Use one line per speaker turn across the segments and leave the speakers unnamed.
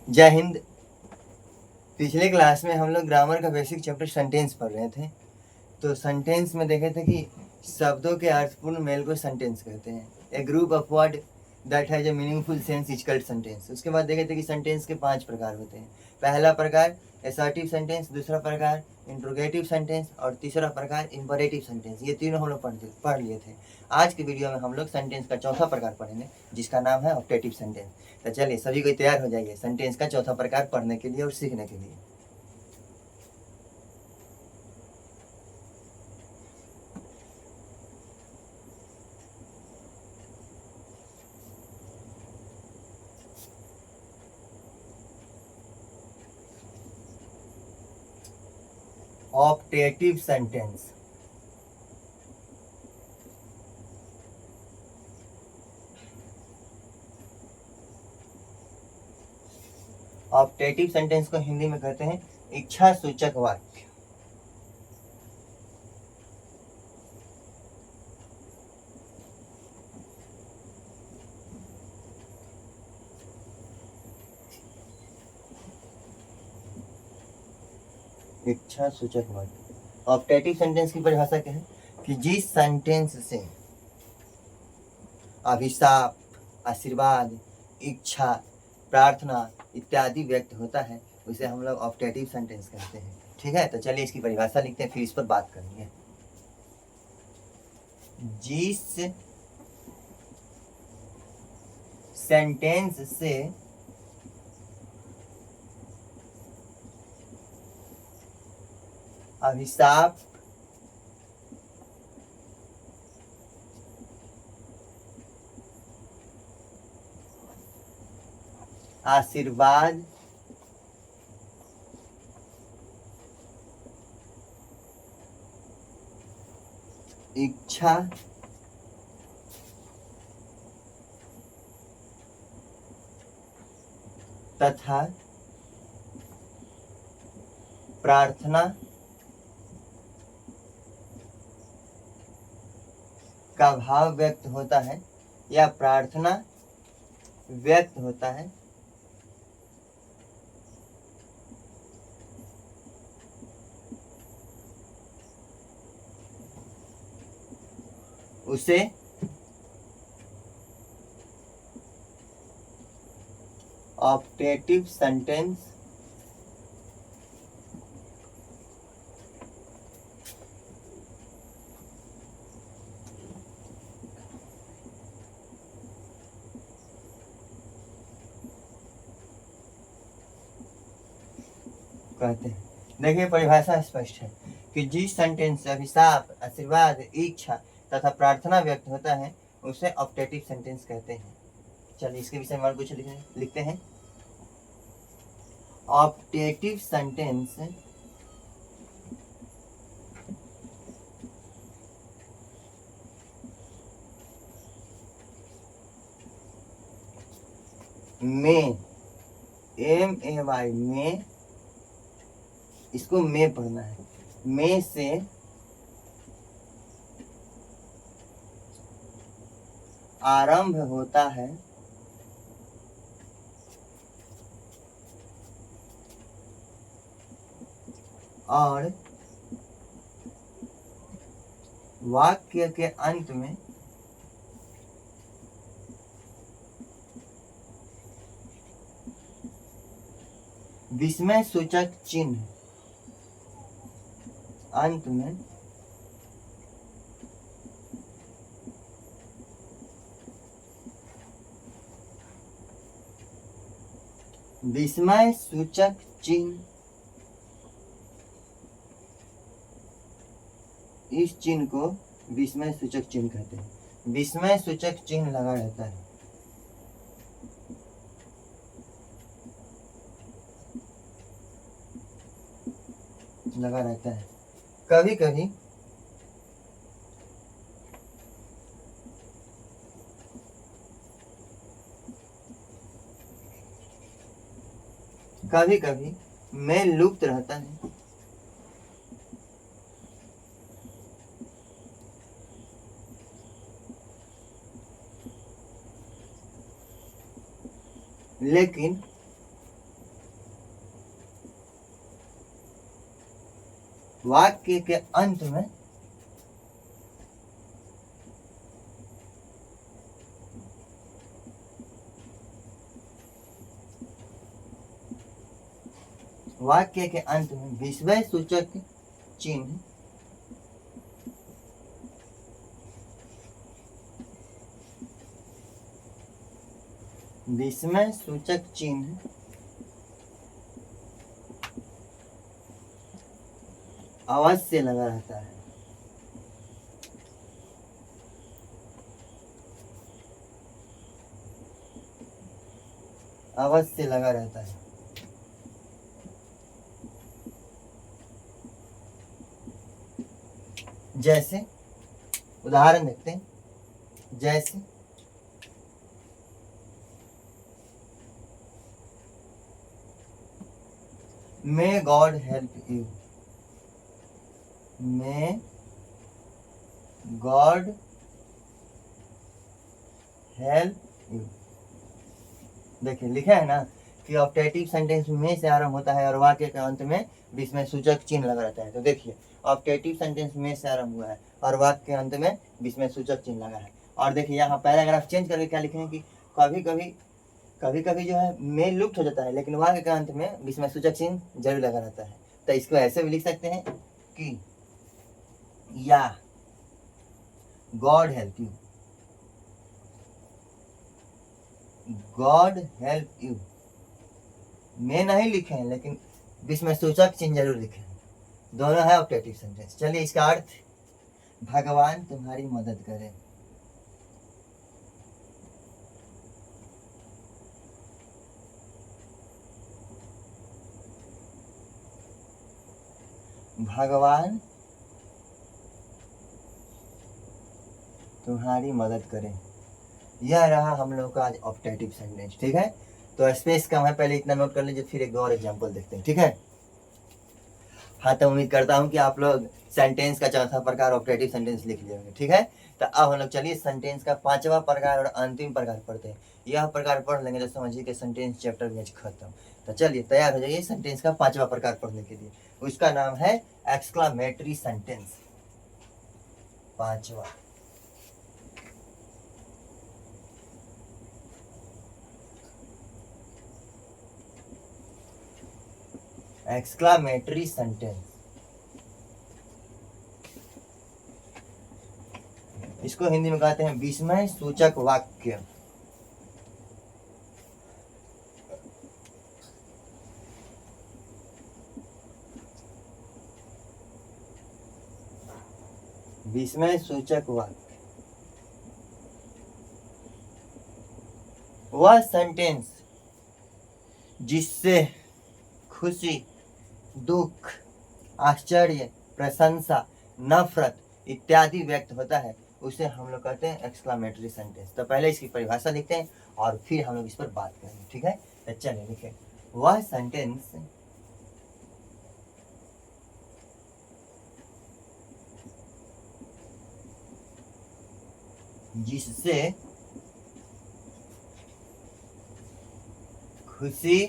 जय हिंद। पिछले क्लास में हम लोग ग्रामर का बेसिक चैप्टर सेंटेंस पढ़ रहे थे। तो सेंटेंस में देखे थे कि शब्दों के अर्थपूर्ण मेल को सेंटेंस कहते हैं। A group of word that has a meaningful sense is called sentence. उसके बाद देखे थे कि सेंटेंस के 5 प्रकार होते हैं। पहला प्रकार असर्टिव सेंटेंस, दूसरा प्रकार इंट्रोगेटिव सेंटेंस और तीसरा प्रकार इंपरेटिव सेंटेंस। ये तीनों हम लोग पढ़ लिए थे। आज के वीडियो में हम लोग सेंटेंस का चौथा प्रकार पढ़ेंगे, जिसका नाम है ऑप्टेटिव सेंटेंस। तो चलिए सभी कोई तैयार हो जाइए सेंटेंस का चौथा प्रकार पढ़ने के लिए और सीखने के लिए। Optative sentence. ऑप्टेटिव सेंटेंस को हिंदी में कहते हैं इच्छा सूचक वाक्य। इच्छा सूचक वाक्य। ऑप्टेटिव सेंटेंस की परिभाषा क्या है कि जिस सेंटेंस से अभिशाप, आशीर्वाद, इच्छा, प्रार्थना इत्यादि व्यक्त होता है उसे हम लोग ऑप्टेटिव सेंटेंस कहते हैं। ठीक है, तो चलिए इसकी परिभाषा लिखते हैं, फिर इस पर बात करेंगे। जिस सेंटेंस से अभिशाप, आशीर्वाद, इच्छा, तथा प्रार्थना का भाव व्यक्त होता है या प्रार्थना व्यक्त होता है, उसे ऑप्टेटिव सेंटेंस कहते हैं। देखिए परिभाषा स्पष्ट है कि जिस सेंटेंस से अभिशाप, आशीर्वाद, इच्छा तथा प्रार्थना व्यक्त होता है उसे ऑप्टेटिव सेंटेंस कहते हैं। चलिए इसके विषय में और कुछ लिखते हैं। ऑप्टेटिव सेंटेंस में, MAY में, इसको में पढ़ना है, में से आरंभ होता है और वाक्य के अंत में विस्मय सूचक चिन्ह अंत में विस्मय सूचक चिन्ह, इस चिन्ह को विस्मय सूचक चिन्ह कहते हैं। विस्मय सूचक चिन्ह लगा रहता है। लगा रहता है कभी कभी कभी कभी में लुप्त रहता है लेकिन वाक्य के अंत में विस्मय सूचक चिन्ह अवश्य लगा रहता है। जैसे उदाहरण देखते हैं, जैसे may God help you, may God help you. देखिए लिखा है ना कि ऑप्टेटिव सेंटेंस में से आरंभ होता है और वाक्य के अंत में विस्मय सूचक चिन्ह लगा रहता है। तो देखिए ऑप्टेटिव सेंटेंस में से आरंभ हुआ है और वाक्य के अंत में विस्मय सूचक चिन्ह लगा है। और देखिए यहाँ पैराग्राफ चेंज करके क्या लिखे हैं कि कभी कभी जो है में लुप्त हो जाता है, लेकिन वाक्य के अंत में विस्मय सूचक चिन्ह जरूर लगा रहता है। तो इसको ऐसे भी लिख सकते हैं कि या God help you, God help you. में नहीं लिखे हैं लेकिन विस्मय सूचक चिन्ह जरूर लिखे हैं, दोनों है ऑप्टेटिव सेंटेंस। चलिए इसका अर्थ, भगवान तुम्हारी मदद करें। भगवान तुम्हारी मदद करें, यह रहा हम लोग का आज ऑप्टेटिव सेंटेंस। ठीक है, तो स्पेस कम है, पहले इतना नोट कर लीजिए, फिर एक दो और एग्जांपल देखते हैं। ठीक है, हाँ तो उम्मीद करता हूँ कि आप लोग सेंटेंस का चौथा प्रकार ऑप्टेटिव सेंटेंस लिख लिए होंगे। ठीक है, तो अब हम लोग चलिए सेंटेंस का पांचवा प्रकार और अंतिम प्रकार पढ़ते हैं। यह प्रकार पढ़ लेंगे तो समझिए कि सेंटेंस चैप्टर में खत्म। तो चलिए तैयार हो जाइए सेंटेंस का पांचवा प्रकार पढ़ने के लिए। उसका नाम है एक्सक्लामेटरी सेंटेंस। पांचवा, एक्सक्लामेटरी सेंटेंस। इसको हिंदी में कहते हैं विस्मय सूचक वाक्य। विस्मय सूचक वाक्य वह सेंटेंस जिससे खुशी, दुख, आश्चर्य, प्रशंसा, नफरत इत्यादि व्यक्त होता है, उसे हम लोग कहते हैं एक्सक्लामेटरी सेंटेंस। तो पहले इसकी परिभाषा लिखते हैं और फिर हम लोग इस पर बात करेंगे। ठीक है, तो चलिए लिखें, वह सेंटेंस जिससे खुशी,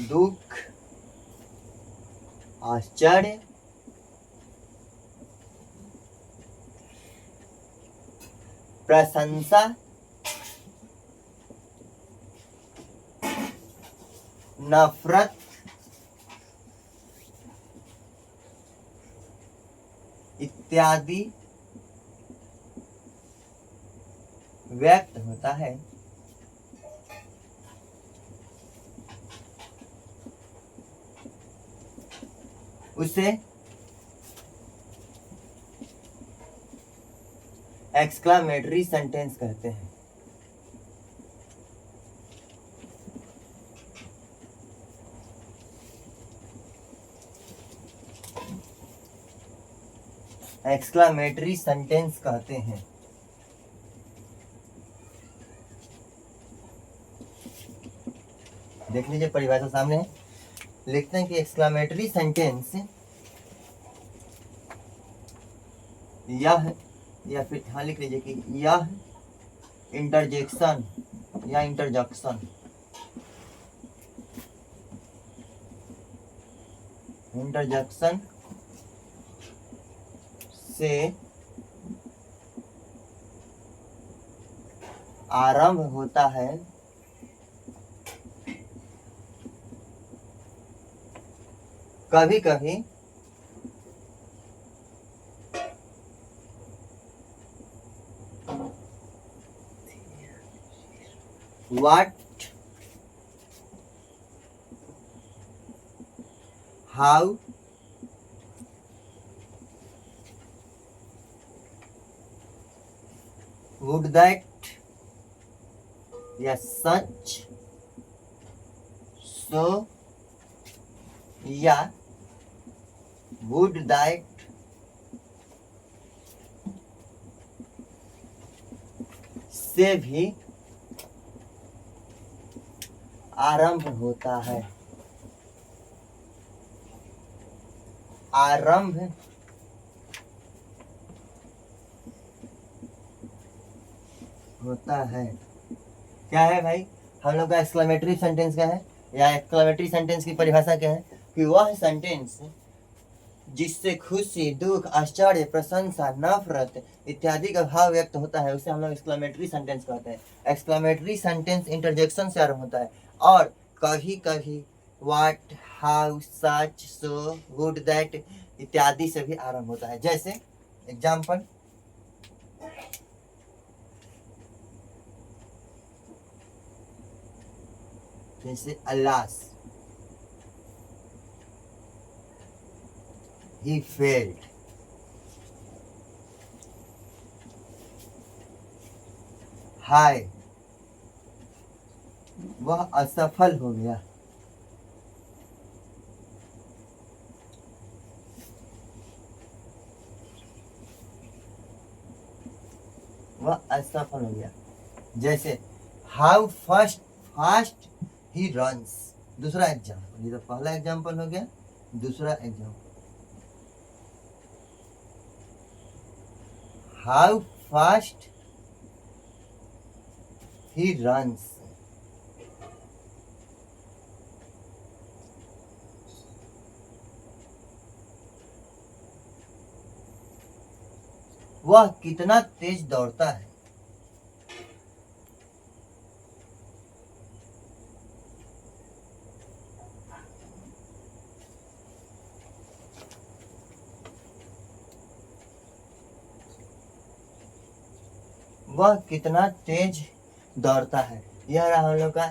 दुख, आश्चर्य, प्रशंसा, नफरत इत्यादि व्यक्त होता है, उसे एक्सक्लामेटरी सेंटेंस कहते हैं। एक्सक्लामेटरी सेंटेंस कहते हैं। देख लीजिए परिभाषा सामने है, लिखते हैं कि एक्सक्लामेटरी सेंटेंस यह, या फिर हाँ लिख लीजिए कि यह इंटरजेक्शन या इंटरजक्शन, इंटरजक्शन से आरंभ होता है कभी कभी what how would that या सच so या would that से भी आरंभ होता है, आरंभ होता है। क्या है भाई हम लोग का एक्सक्लेमेटरी सेंटेंस क्या है, या एक्सक्लेमेटरी सेंटेंस की परिभाषा क्या है कि वह सेंटेंस जिससे खुशी, दुख, आश्चर्य, प्रशंसा, नफरत इत्यादि का भाव व्यक्त होता है उसे हम लोग एक्सक्लेमेटरी सेंटेंस कहते हैं। एक्सक्लेमेटरी सेंटेंस इंटरजेक्शन से आरंभ होता है और कभी कभी what, how, such, so, would, that इत्यादि से भी आरंभ होता है। जैसे एग्जाम्पल, जैसे अल्लास, he failed, हाय वह असफल हो गया, वह असफल हो गया। जैसे how fast fast he runs, दूसरा एग्जाम्पल, ये तो पहला एग्जाम्पल हो गया। दूसरा example, how fast he runs, वह कितना तेज दौड़ता है। वह कितना तेज दौड़ता है। यह रहा हम लोग का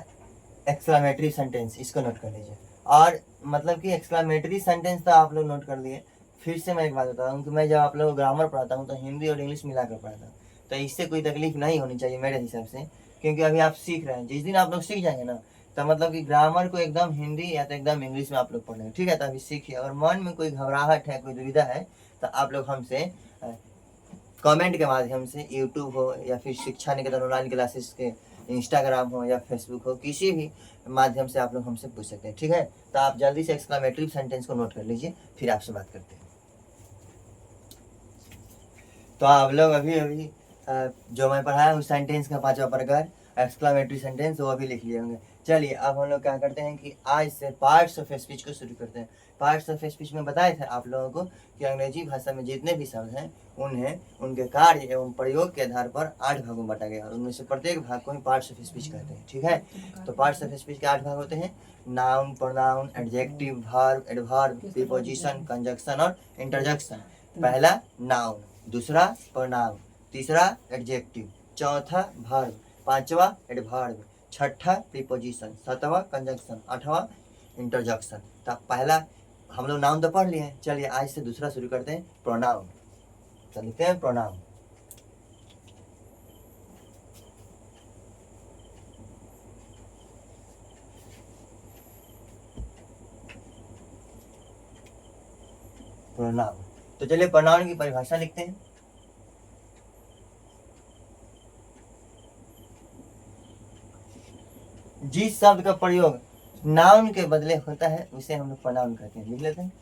एक्सक्लेमेटरी सेंटेंस, इसको नोट कर लीजिए। और मतलब कि एक्सक्लेमेटरी सेंटेंस तो आप लोग नोट कर लिए। फिर से मैं एक बात बता दूँ कि मैं जब आप लोग ग्रामर पढ़ाता हूँ तो हिंदी और इंग्लिश मिला कर पढ़ाता हूँ, तो इससे कोई तकलीफ नहीं होनी चाहिए मेरे हिसाब से, क्योंकि अभी आप सीख रहे हैं। जिस दिन आप लोग सीख जाएंगे ना, तो मतलब कि ग्रामर को एकदम हिंदी या तो एकदम इंग्लिश में आप लोग पढ़ेंगे, ठीक है। तो अभी सीखिए। अगर मन में कोई घबराहट है, कोई दुविधा है, तो आप लोग हमसे कमेंट के माध्यम से, यूट्यूब हो या फिर शिक्षा निकेतन ऑनलाइन क्लासेस के इंस्टाग्राम हो या फेसबुक हो, किसी भी माध्यम से आप लोग हमसे पूछ सकते हैं, ठीक है। तो आप जल्दी से एक्सक्लेमेटरी सेंटेंस को नोट कर लीजिए, फिर आपसे बात करते हैं। तो आप लोग अभी अभी जो मैं पढ़ाया उस सेंटेंस का 5वां प्रकार एक्सक्लेमेटरी सेंटेंस वो अभी लिख लिए होंगे। चलिए अब हम लोग क्या करते हैं कि आज से पार्ट्स ऑफ स्पीच को शुरू करते हैं। पार्ट्स ऑफ स्पीच में बताए थे आप लोगों को कि अंग्रेजी भाषा में जितने भी शब्द हैं उन्हें उनके कार्य एवं प्रयोग के आधार पर 8 भागों में बांटा गया और उनमें से प्रत्येक भाग को ही पार्ट्स ऑफ स्पीच कहते हैं, ठीक है। तो पार्ट्स ऑफ स्पीच के 8 भाग होते हैं: noun, pronoun, adjective, verb, adverb, preposition, conjunction और इंटरजेक्शन। पहला नाउन, दूसरा प्रोनाउन, तीसरा एडजेक्टिव, चौथा वर्ब, पांचवा एडवर्ब, छठा प्रीपोजिशन, सातवां कंजक्शन, आठवां इंटरजेक्शन। तो पहला हम लोग नाउन तो पढ़ लिए हैं। चलिए आज से दूसरा शुरू करते हैं, प्रोनाउन। तो लिखते हैं प्रोनाउन। प्रोनाउन, तो चलिए प्रोनाउन की परिभाषा लिखते हैं। जिस शब्द का प्रयोग नाउन के बदले होता है उसे हम लोग प्रोनाउन कहते हैं। लिख लेते हैं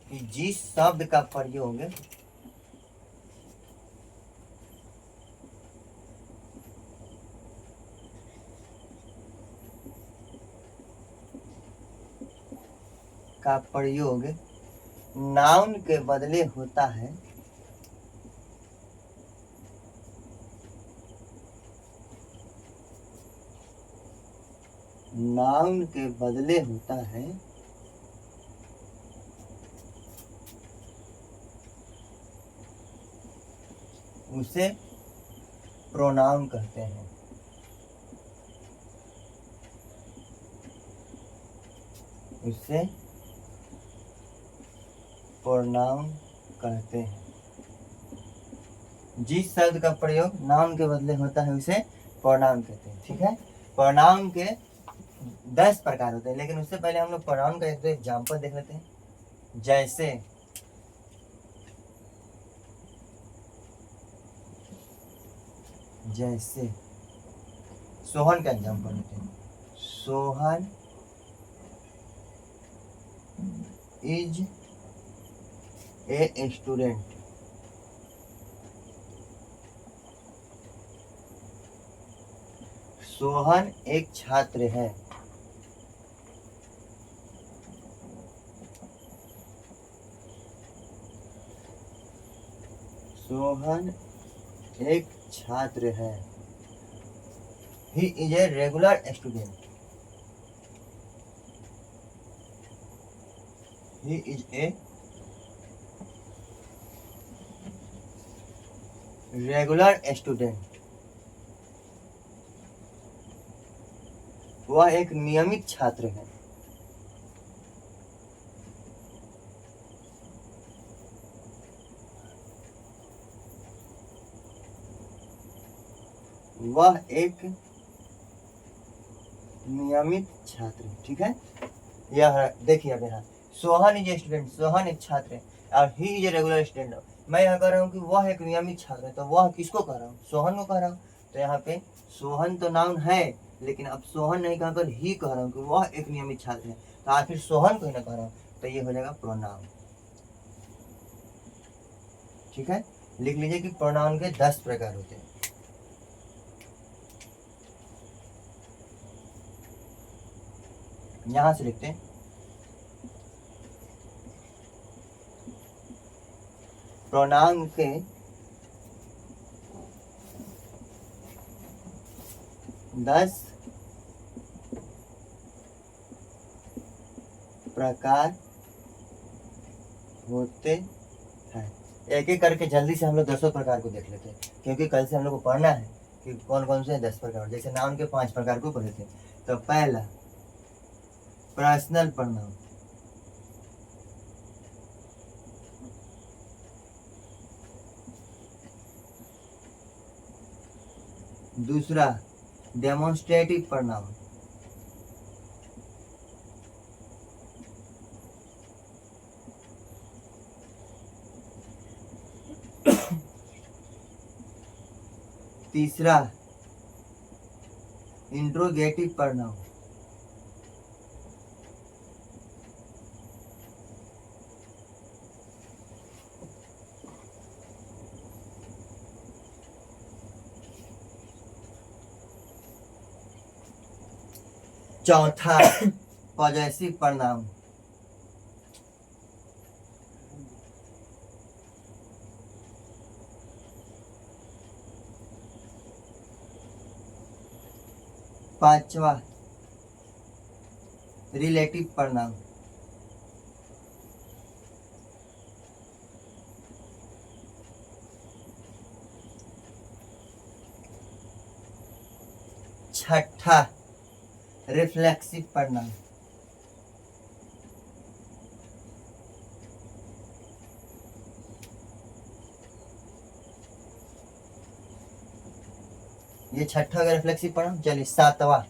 कि जिस शब्द का प्रयोग का प्रयोग नाउन के बदले होता है, नाउन के बदले होता है, उसे प्रोनाउन कहते हैं। उसे प्रोनाउन कहते हैं। जिस शब्द का प्रयोग नाउन के बदले होता है उसे प्रोनाउन कहते हैं। ठीक है, प्रोनाउन के 10 प्रकार होते हैं, लेकिन उससे पहले हम लोग प्रोनाउन का एक दो एग्जाम्पल देख लेते हैं। जैसे सोहन का एग्जाम्पल लेते हैं। Sohan is a student. Sohan एक छात्र है। सोहन एक छात्र है। He is a regular student. He is a regular student. वह एक नियमित छात्र है। वह एक नियमित छात्र है। ठीक है, यह देखिए अब यहाँ Sohan is a student, Sohan एक छात्र है, और he is a regular student. मैं यहाँ कह रहा हूँ कि वह एक नियमित छात्र है, तो वह किसको कह रहा हूँ? सोहन को कह रहा हूँ। तो यहाँ पे सोहन तो नाउन है, लेकिन अब सोहन नहीं कहकर ही कह रहा हूँ कि वह एक नियमित छात्र है, तो आखिर सोहन को ही ना कह रहा हूँ, तो ये हो जाएगा प्रोनाउन। ठीक है, लिख लीजिए कि प्रोनाउन के 10 प्रकार होते हैं। यहां से लिखते हैं प्रोनाउन के 10 प्रकार होते हैं। एक एक करके जल्दी से हम लोग 10 प्रकार को देख लेते हैं, क्योंकि कल से हम लोग को पढ़ना है कि कौन कौन से 10 प्रकार। जैसे नाउन के 5 प्रकार को पढ़े थे। तो पहला पर्सनल प्रोनाउन, दूसरा डेमोन्स्ट्रेटिव प्रोनाउन, तीसरा इंट्रोगेटिव प्रोनाउन, चौथा पॉजेसिव प्रोनाउन, पांचवा रिलेटिव प्रोनाउन, छठा रिफ्लेक्सिव प्रोनाउन, ये छठा का रिफ्लेक्सिव प्रोनाउन। चलिए सातवां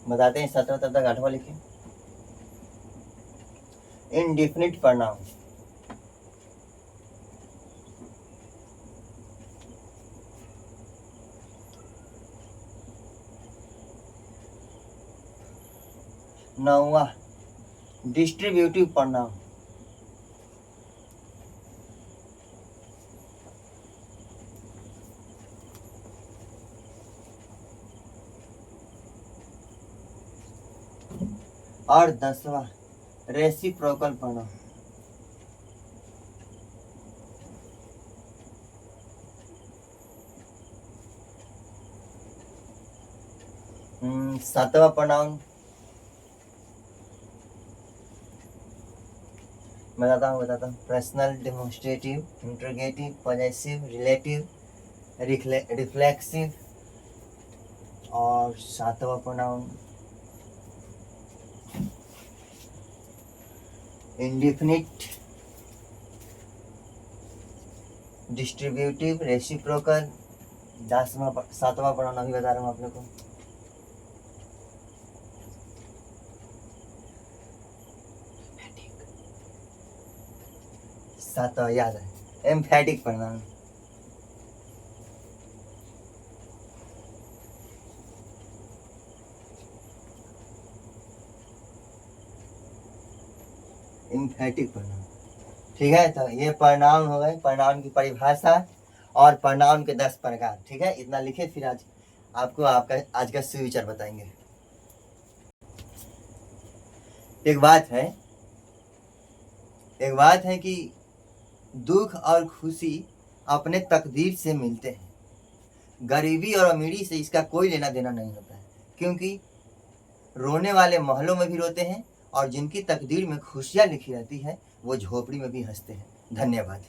बताते हैं, 17 तब तक 8वां लिखिए, इंडेफिनिट प्रोनाउन, नौवां डिस्ट्रीब्यूटिव प्रोनाउन, और 10वां रेसिप्रोकल प्रोनाउन। सातवां प्रोनाउन बताता हूँ personal, demonstrative, interrogative, possessive, relative, reflexive. और सातवां प्रोनाउन इंडिफिनिट, डिस्ट्रीब्यूटिव, रेसिप्रोकल। सातवां प्रोनाउन अभी बता रहा हूँ आप लोग को। सातवां याद है, एम्फेटिक प्रोनाउन। Emphatic pronoun. ठीक है, तो ये प्रोनाउन हो गए, प्रोनाउन की परिभाषा और प्रोनाउन के 10 प्रकार। ठीक है, इतना लिखे, फिर आज आपको आपका आज का सुविचार बताएंगे। एक बात है कि दुख और खुशी अपने तकदीर से मिलते हैं। गरीबी और अमीरी से इसका कोई लेना देना नहीं होता है, क्योंकि रोने वाले महलों में भी रोते हैं और जिनकी तकदीर में खुशियां लिखी रहती है वो झोपड़ी में भी हंसते हैं। धन्यवाद।